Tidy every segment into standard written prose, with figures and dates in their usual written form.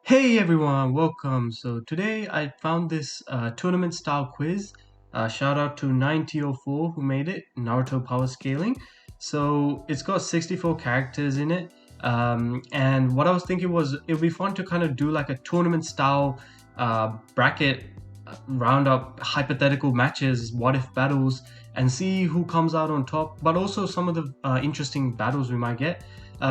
Hey everyone, welcome. So today I found this tournament style quiz. Shout out to 9004 who made it, Naruto Power Scaling. So it's got 64 characters in it. And what I was thinking was it would be fun to kind of do like a tournament style bracket, round up hypothetical matches, what if battles, and see who comes out on top, but also some of the interesting battles we might get.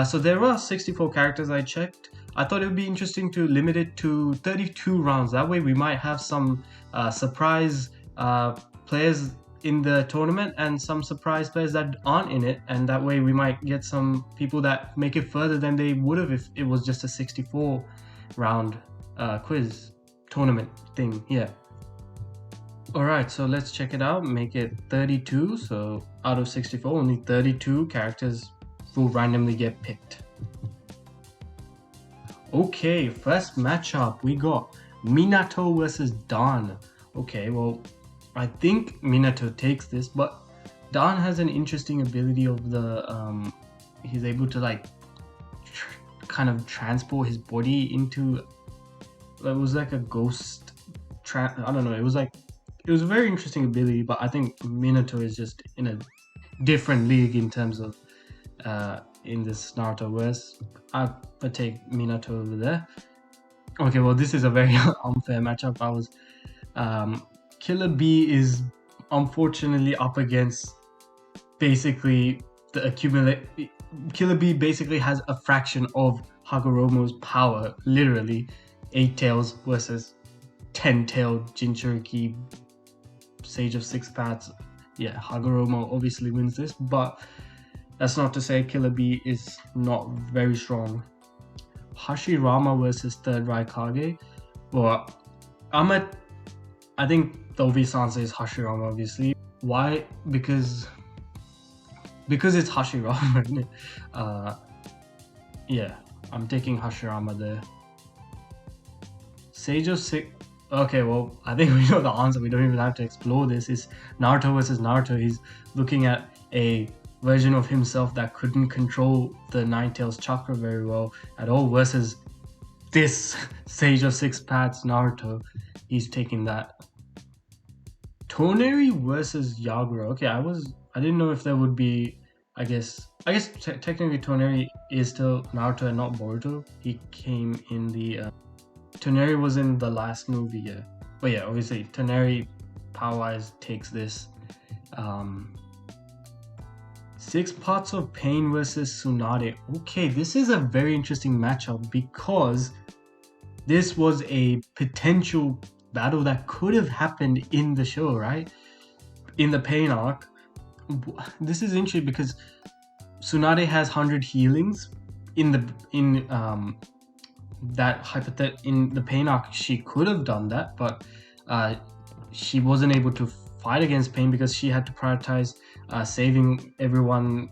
So there are 64 characters I checked. I thought it would be interesting to limit it to 32 rounds. That way, we might have some surprise players in the tournament and some surprise players that aren't in it. And that way, we might get some people that make it further than they would have if it was just a 64 round quiz tournament thing. Yeah. All right, so let's check it out. Make it 32. So out of 64, only 32 characters will randomly get picked. Okay, first matchup we got Minato versus Dan. Okay, well, I think Minato takes this, but Dan has an interesting ability of he's able to like kind of transport his body into. It was like a ghost. I don't know. It was a very interesting ability, but I think Minato is just in a different league in terms of in this Naruto verse. I take Minato over there. Okay, well, this is a very unfair matchup. Killer B is unfortunately up against basically the accumulate. Killer B basically has a fraction of Hagoromo's power, literally 8 tails versus 10-tailed Jinchuriki, Sage of Six Paths. Yeah, Hagoromo obviously wins this, but that's not to say Killer B is not very strong. Hashirama versus Third Raikage. Well, I think the obvious answer is Hashirama, obviously. Why? Because it's Hashirama, isn't it? Yeah, I'm taking Hashirama there. Sage of Six. Okay, well, I think we know the answer. We don't even have to explore this. It's Naruto versus Naruto. He's looking at a version of himself that couldn't control the Nine Tails chakra very well at all versus this Sage of Six Paths Naruto. He's taking that. Toneri versus Yagura. Okay, I didn't know if there would be. I guess technically Toneri is still Naruto and not Boruto. He came in the. Toneri was in the last movie, yeah. But yeah, obviously Toneri power-wise takes this. Six Parts of Pain versus Tsunade. Okay, this is a very interesting matchup because this was a potential battle that could have happened in the show, right? In the Pain arc. This is interesting because Tsunade has 100 healings in the Pain arc. She could have done that, but she wasn't able to fight against Pain because she had to prioritize saving everyone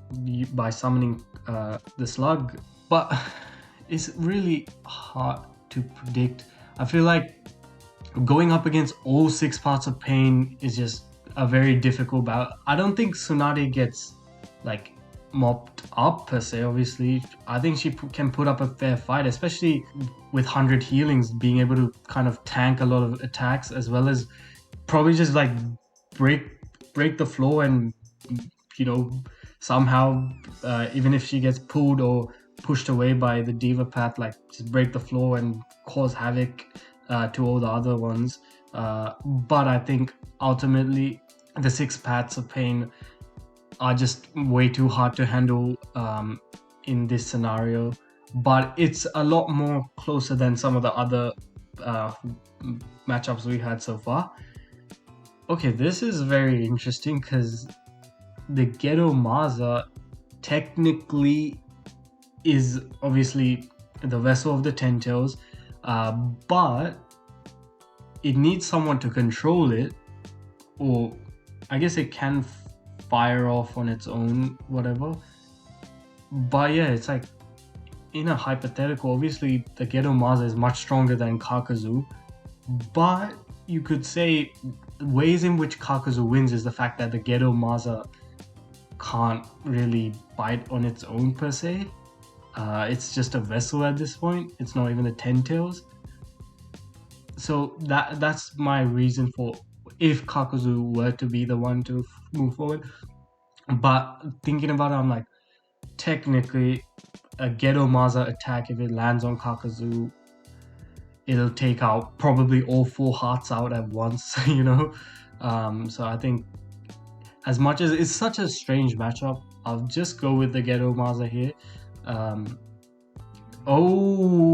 by summoning the slug. But it's really hard to predict. I feel like going up against all 6 parts of Pain is just a very difficult battle. I don't think Tsunade gets like mopped up per se. Obviously, I think she can put up a fair fight, especially with 100 healings, being able to kind of tank a lot of attacks as well as probably just like break the floor and somehow even if she gets pulled or pushed away by the diva path, like just break the floor and cause havoc to all the other ones. But I think ultimately the 6 paths of Pain are just way too hard to handle in this scenario, but it's a lot more closer than some of the other matchups we had so far. Okay, this is very interesting because the Ghetto Maza technically is obviously the vessel of the Ten Tails, but it needs someone to control it, or I guess it can fire off on its own, whatever. But yeah, it's like in a hypothetical, obviously the Ghetto Maza is much stronger than Kakazu, but you could say ways in which Kakazu wins is the fact that the Ghetto Maza can't really bite on its own per se. It's just a vessel at this point. It's not even the Ten Tails. So that's my reason for if Kakuzu were to be the one to move forward. But thinking about it, I'm like, technically, a Gedo Maza attack, if it lands on Kakuzu, it'll take out probably all four hearts out at once, you know? So I think, as much as it's such a strange matchup, I'll just go with the Gedo Maza here. Um, oh,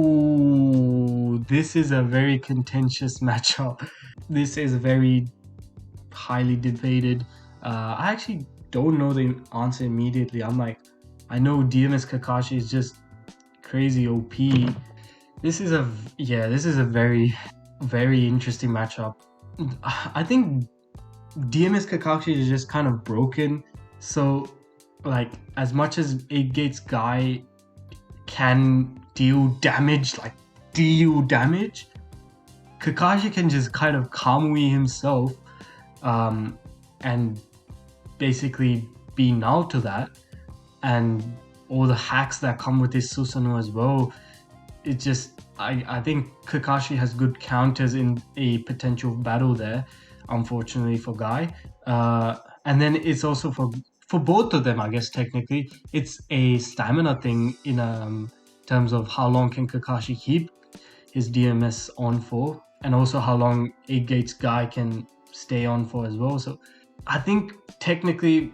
this is a very contentious matchup. This is very highly debated. I actually don't know the answer immediately. I'm like, I know DMS Kakashi is just crazy OP. This is a very interesting matchup. I think DMS Kakashi is just kind of broken. So, like, as much as 8 Gates Guy can deal damage, Kakashi can just kind of Kamui himself, and basically be null to that, and all the hacks that come with his Susanoo as well. It just, I think Kakashi has good counters in a potential battle there, unfortunately for Guy. And then it's also for both of them, I guess technically it's a stamina thing in terms of how long can Kakashi keep his DMS on for, and also how long 8 Gates Guy can stay on for as well. So I think technically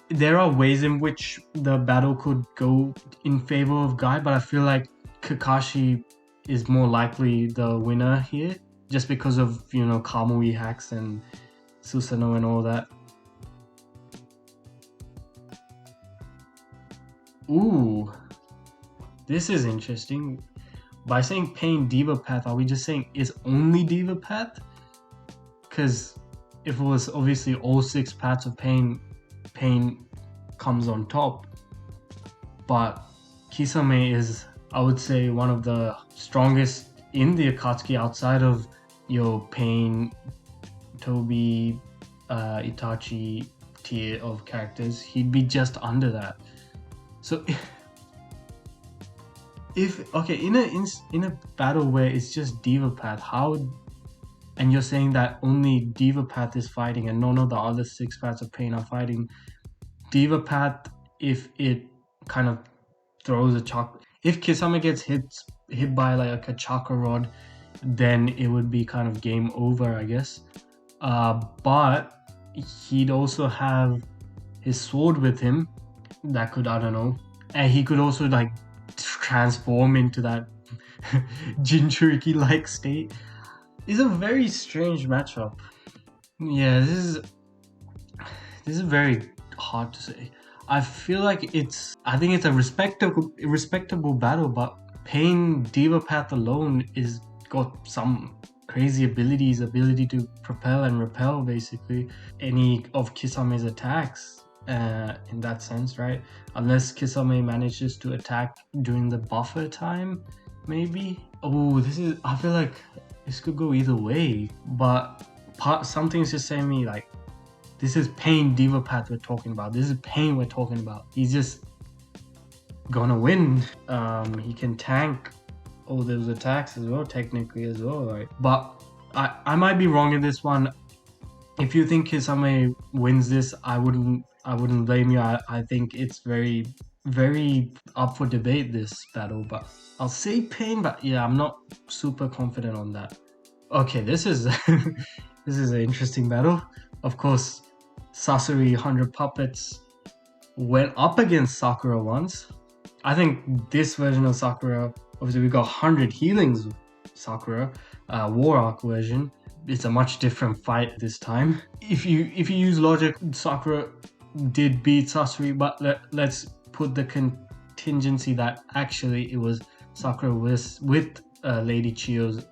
there are ways in which the battle could go in favor of Guy, but I feel like Kakashi is more likely the winner here, just because of, you know, Kamui hacks and Susanoo and all that. Ooh, this is interesting. By saying Pain Diva Path, are we just saying it's only Diva Path? Because if it was obviously all 6 paths of Pain comes on top. But Kisame is, I would say, one of the strongest in the Akatsuki outside of your Pain, Toby, Itachi tier of characters. He'd be just under that. So if okay, in a battle where it's just Diva Path, how, and you're saying that only Diva Path is fighting and none of the other 6 paths of Pain are fighting, Diva Path, if it kind of throws a chakra, if Kisame gets hit by like a chakra rod, then it would be kind of game over, I guess. But he'd also have his sword with him that could, I don't know, and he could also like transform into that Jinchuriki like state. It's a very strange matchup. Yeah, this is very hard to say. I feel like I think it's a respectable battle, but Pain Diva Path alone is got some crazy ability to propel and repel basically any of Kisame's attacks, in that sense, right? Unless Kisame manages to attack during the buffer time, maybe. Oh, I feel like this could go either way, but something's just saying me like, this is Pain Diva Path we're talking about. This is Pain we're talking about. He's just gonna win. He can tank all those attacks as well, technically as well, right? But I might be wrong in this one. If you think Kisame wins this, I wouldn't blame you. I think it's very, very up for debate, this battle, but I'll say Pain, but yeah, I'm not super confident on that. Okay, this is this is an interesting battle. Of course, Sasori 100 Puppets went up against Sakura once. I think this version of Sakura, obviously we got 100 Healings Sakura, War Arc version. It's a much different fight this time. If you use logic, Sakura did beat Sasori, but let's put the contingency that actually it was Sakura with Lady Chiyo's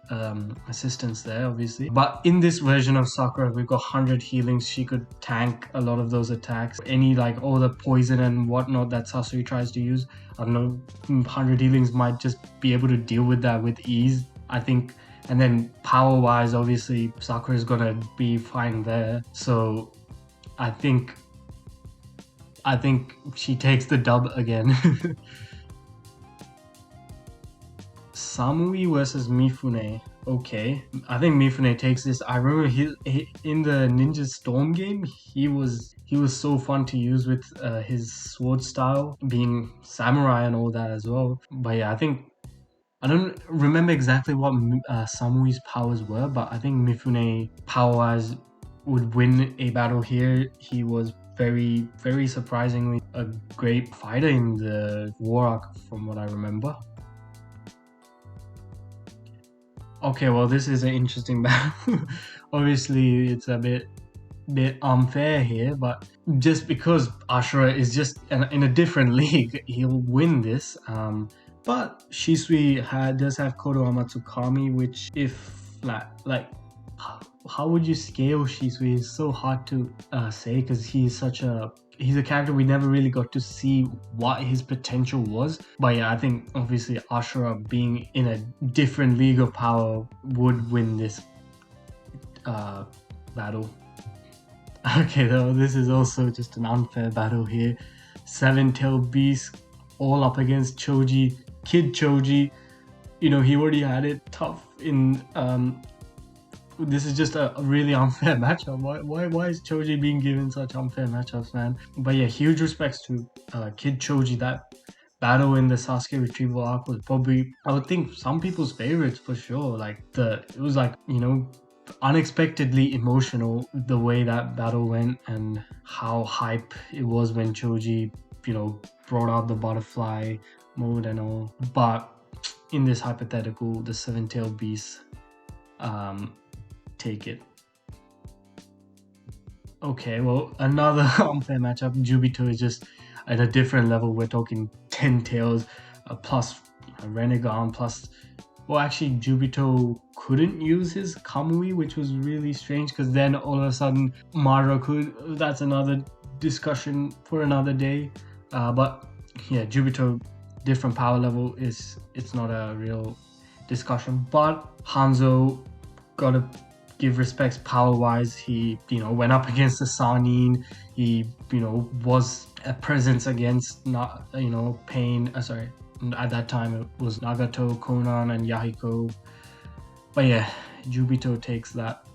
assistance there, obviously. But in this version of Sakura, we've got 100 healings. She could tank a lot of those attacks. Any like all the poison and whatnot that Sasori tries to use, I don't know, 100 healings might just be able to deal with that with ease, I think. And then power-wise, obviously, Sakura is gonna be fine there. So I think she takes the dub again. Samui versus Mifune. Okay, I think Mifune takes this. I remember he in the Ninja Storm game, he was so fun to use with his sword style, being samurai and all that as well. But yeah, I don't remember exactly what Samui's powers were, but I think Mifune power-wise would win a battle here. He was very, very surprisingly a great fighter in the war arc, from what I remember. Okay, well, this is an interesting battle. Obviously, it's a bit unfair here, but just because Ashura is just in a different league, he'll win this. But Shisui does have Kodohama Tsukami, which if like how would you scale Shisui? It's so hard to say because he's a character we never really got to see what his potential was. But yeah, I think obviously Ashura being in a different league of power would win this battle. Okay, though, this is also just an unfair battle here. Seven-tailed beast all up against Choji, Kid Choji. You know, he already had it tough in this is just a really unfair matchup. Why is Choji being given such unfair matchups, man? But yeah, huge respects to Kid Choji. That battle in the Sasuke retrieval arc was probably, I would think, some people's favorites for sure. Like it was like, you know, unexpectedly emotional the way that battle went and how hype it was when Choji, you know, brought out the butterfly mode and all. But in this hypothetical, the seven-tailed beast take it. Okay, well, another unfair matchup. Jubito is just at a different level. We're talking 10 tails plus Renegon plus. Well, actually, Jubito couldn't use his Kamui, which was really strange because then all of a sudden Madara could. That's another discussion for another day. But yeah, Jubito, different power level, it's not a real discussion. But Hanzo, gotta give respects power-wise. He, you know, went up against the Sannin. He, you know, was a presence against, not, you know, Pain. Sorry. At that time, it was Nagato, Conan, and Yahiko. But yeah, Jubito takes that.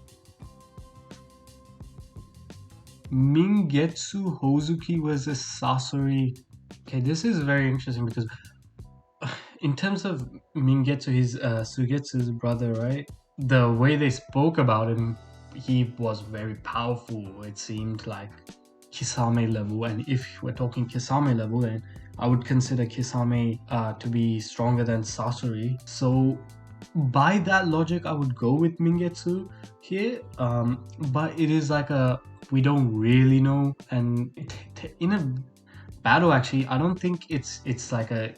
Mingetsu Hozuki versus Sasori. Okay, this is very interesting because in terms of Mingetsu, he's Sugetsu's brother, right? The way they spoke about him, he was very powerful. It seemed like Kisame level, and if we're talking Kisame level, then I would consider Kisame to be stronger than Sasori. So by that logic, I would go with Mingetsu here. But it is like we don't really know, and in a battle, actually, I don't think it's like a,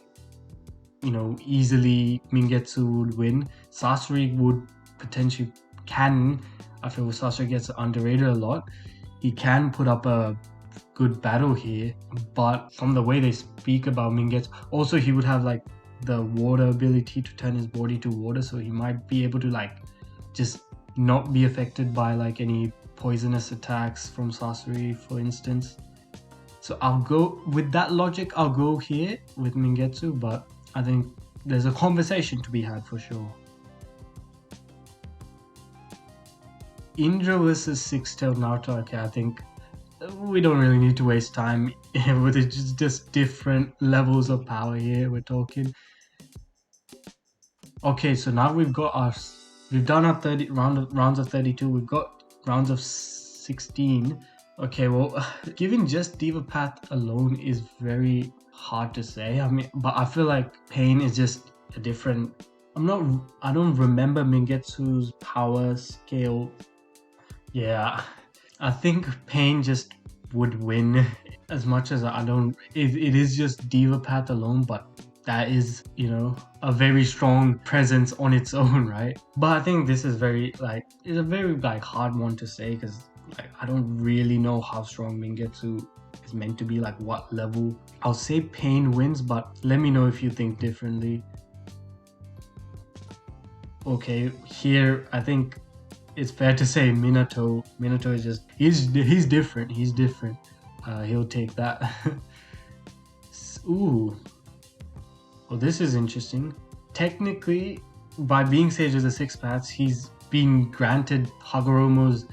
you know, easily Mingetsu would win. Sasori would potentially I feel Sasori gets underrated a lot. He can put up a good battle here, but from the way they speak about Mingetsu, also he would have like the water ability to turn his body to water, so he might be able to like just not be affected by like any poisonous attacks from Sasori, for instance. So I'll go with that logic. I'll go here with Mingetsu, but I think there's a conversation to be had for sure. Indra versus Six-Tailed Naruto. Okay, I think we don't really need to waste time with it. Just different levels of power here we're talking. Okay, so now we've done our rounds of 32. We've got rounds of 16. Okay, well, given just Diva Path alone is very hard to say. I mean, but I feel like Pain is just a different. I don't remember Mingetsu's power scale. Yeah, I think Pain just would win as much as I don't. It is just Diva Path alone, but that is, you know, a very strong presence on its own, right? But I think this is it's a very like hard one to say because like I don't really know how strong Mingetsu is meant to be, like what level. I'll say Pain wins, but let me know if you think differently. Okay, here I think it's fair to say Minato. Minato is just he's different. He's different. He'll take that. Ooh. Well, this is interesting. technically, by being Sage of the Six Paths, he's been granted Hagoromo's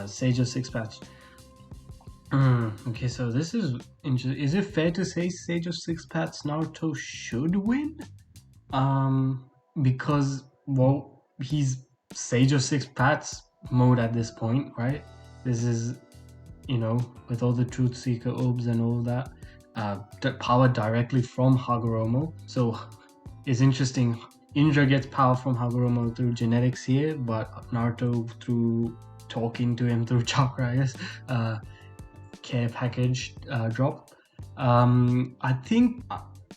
Sage of Six Paths. Okay, so this is interesting. Is it fair to say Sage of Six Paths Naruto should win? Because, well, he's Sage of Six Paths mode at this point, right? This is, with all the Truth Seeker orbs and all that, power directly from Hagoromo. So it's interesting. Indra gets power from Hagoromo through genetics here, but Naruto through talking to him through chakra, I guess. Care package drop. I think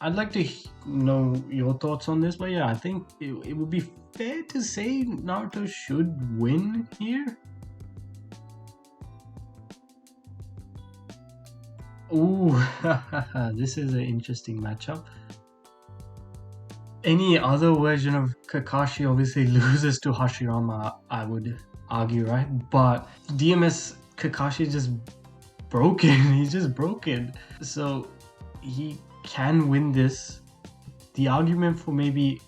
I'd like to know your thoughts on this, but yeah, I think it would be fair to say Naruto should win here. Ooh, this is an interesting matchup. Any other version of Kakashi obviously loses to Hashirama, I would argue, right? But DMS Kakashi is just broken. He's just broken. So he can win this. The argument for maybe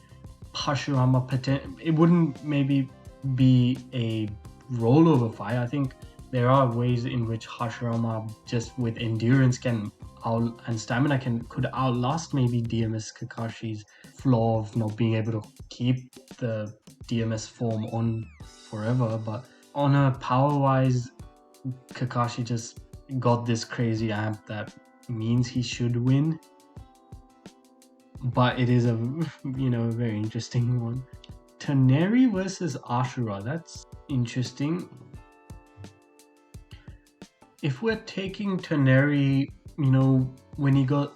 Hashirama, it wouldn't maybe be a rollover fight. I think there are ways in which Hashirama just with endurance and stamina could outlast maybe DMS Kakashi's flaw of not being able to keep the DMS form on forever. But on a power wise, Kakashi just got this crazy amp that means he should win. But it is a very interesting one. Toneri versus Ashura, that's interesting. If we're taking Toneri, when he got,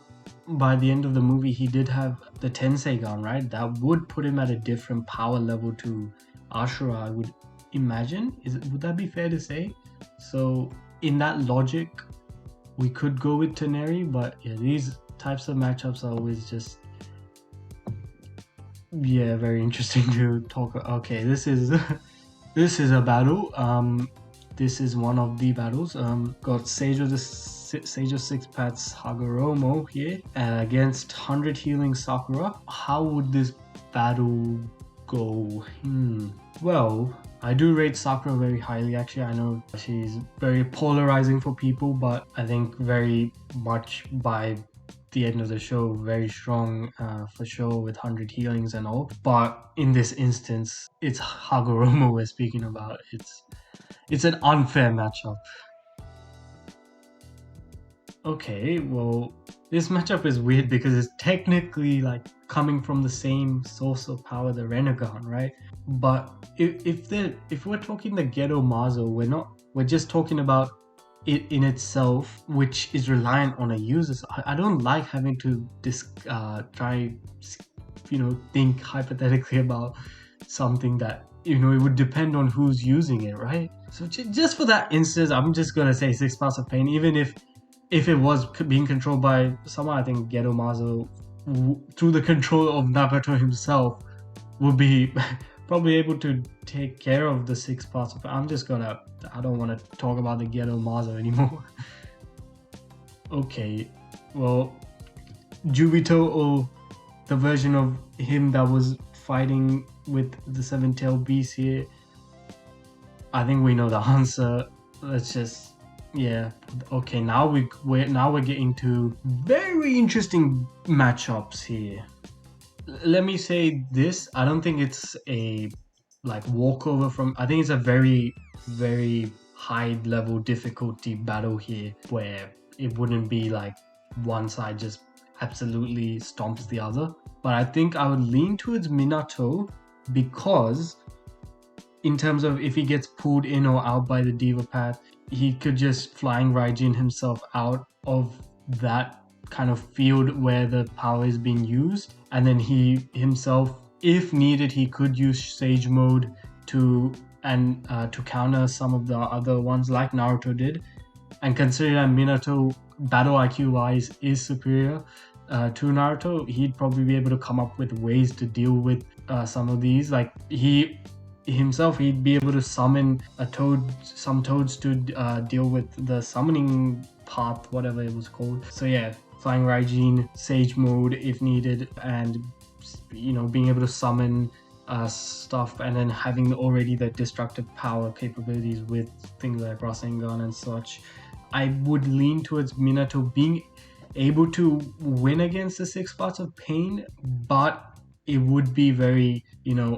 by the end of the movie, he did have the Tensei gun, right? That would put him at a different power level to Ashura, I would imagine. Would that be fair to say? So in that logic, we could go with Toneri, but yeah, these types of matchups are always just, very interesting to talk about. Okay, this is a battle. This is one of the battles. Got Sage of Six Paths Hagoromo here against 100 Healing Sakura. How would this battle go? Well, I do rate Sakura very highly, actually. I know she's very polarizing for people, but I think very much by the end of the show, very strong for sure with 100 healings and all. But in this instance, it's Hagoromo we're speaking about. It's an unfair matchup. Okay, well, this matchup is weird because it's technically like coming from the same source of power, the Renegon, right? But if we're talking the Ghetto Mazo, we're just talking about it in itself, which is reliant on a user. So I don't like having to think hypothetically about something that it would depend on who's using it, right? So just for that instance, I'm just gonna say 6 Parts of Pain, even if it was being controlled by someone. I think Ghetto Mazo, through the control of Nagato himself, would be probably able to take care of the 6 Parts of Pain. I don't want to talk about the Ghetto Mazo anymore. Okay, well, Jubito, or the version of him that was fighting with the Seven-Tailed Beast here, I think we know the answer. Let's just, okay, now we're getting to very interesting matchups here. Let me say this, I don't think it's a walkover from, I think it's a very, very high level difficulty battle here, where it wouldn't be like one side just absolutely stomps the other. But I think I would lean towards Minato, because in terms of if he gets pulled in or out by the Diva Path, he could just Flying Raijin himself out of that kind of field where the power is being used, and then he himself, if needed, he could use Sage Mode to counter some of the other ones like Naruto did. And considering that Minato, battle IQ wise, is superior to Naruto, he'd probably be able to come up with ways to deal with some of these. Like he'd be able to summon some toads to deal with the summoning path, whatever it was called. So yeah, Flying Raijin, Sage Mode if needed, and being able to summon stuff, and then having already the destructive power capabilities with things like Rasengan and such, I would lean towards Minato being able to win against the six parts of pain, but it would be very,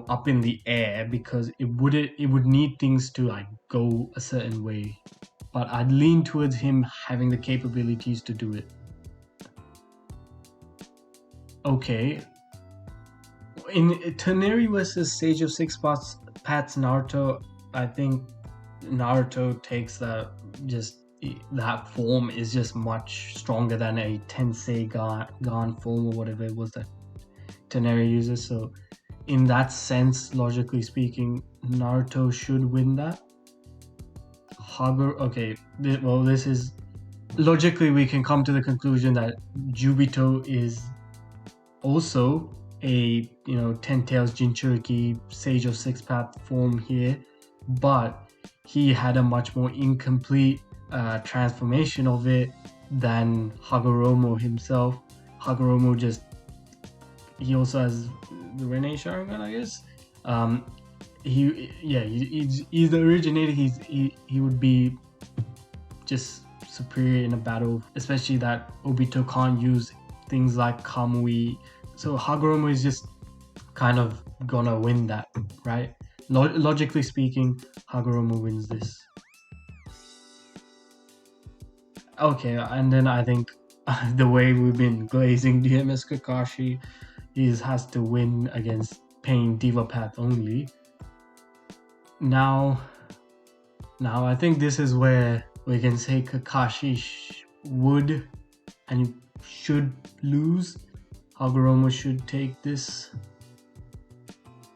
up in the air, because it would need things to like go a certain way. But I'd lean towards him having the capabilities to do it. Okay. In Toneri versus Sage of Six Paths Naruto, I think Naruto takes that form is just much stronger than a Tensei Gan form or whatever it was that Toneri uses. So in that sense, logically speaking, Naruto should win that. Okay, this is logically we can come to the conclusion that Jubito is also a Ten Tails Jinchuriki Sage of Six Path form here, but he had a much more incomplete transformation of it than Hagoromo himself. Hagoromo he also has the Rene Sharingan, I guess. He's the originator. He would be just superior in a battle, especially that Obito can't use things like Kamui. So Hagoromo is just kind of gonna win that, right? Logically speaking, Hagoromo wins this. Okay, and then I think the way we've been glazing DMS Kakashi, he has to win against Pain Diva Path only. Now I think this is where we can say Kakashi would and should lose. Hagoromo should take this.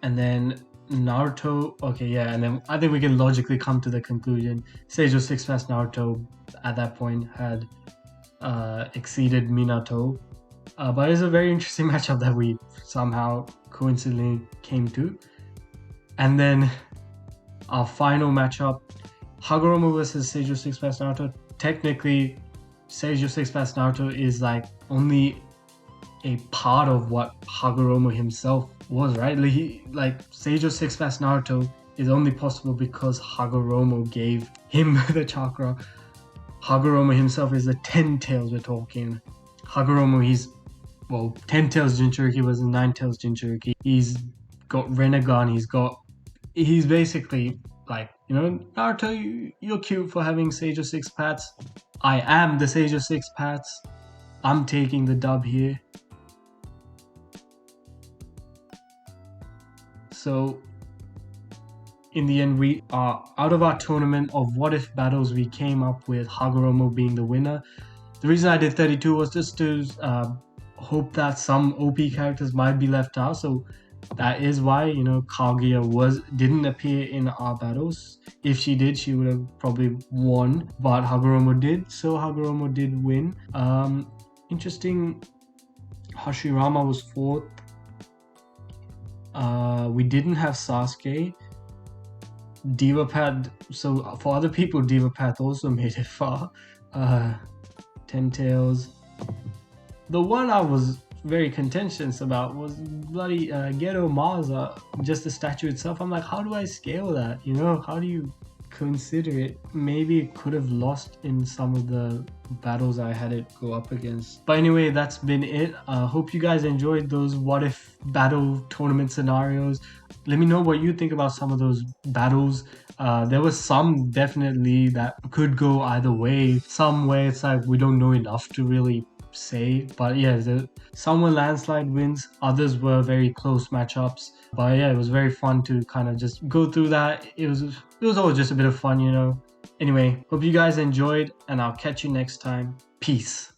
And then Naruto, and then I think we can logically come to the conclusion Sage of Six Paths Naruto at that point had exceeded Minato. But it's a very interesting matchup that we somehow coincidentally came to. And then our final matchup, Hagoromo versus Sage of Six Paths Naruto. Technically, Sage of Six Paths Naruto is like only a part of what Hagoromo himself was, right? Like Sage of Six Paths Naruto is only possible because Hagoromo gave him the chakra. Hagoromo himself is the 10 tails we're talking. Hagoromo, 10 tails Jinchuriki was 9 tails Jinchuriki. He's got Renegon, he's basically like, Naruto, you're cute for having Sage of Six Paths. I am the Sage of Six Paths. I'm taking the dub here. So in the end, we are out of our tournament of what if battles. We came up with Hagoromo being the winner. The reason I did 32 was just to hope that some OP characters might be left out. So that is why, Kaguya didn't appear in our battles. If she did, she would have probably won, but Hagoromo did, so Hagoromo did win. Interesting, Hashirama was 4th. We didn't have Sasuke. Diva Path, so for other people, Diva Path also made it far. 10 Tails. The one I was very contentious about was bloody Ghetto Maza, just the statue itself. I'm like, how do I scale that? How do you consider it? Maybe it could have lost in some of the battles I had it go up against. But anyway, that's been it. Hope you guys enjoyed those what if battle tournament scenarios. Let me know what you think about some of those battles. There was some definitely that could go either way. Some where it's like we don't know enough to really say, but yeah, some were landslide wins, others were very close matchups. But yeah, it was very fun to kind of just go through that. It was always just a bit of fun. Anyway, hope you guys enjoyed, and I'll catch you next time. Peace.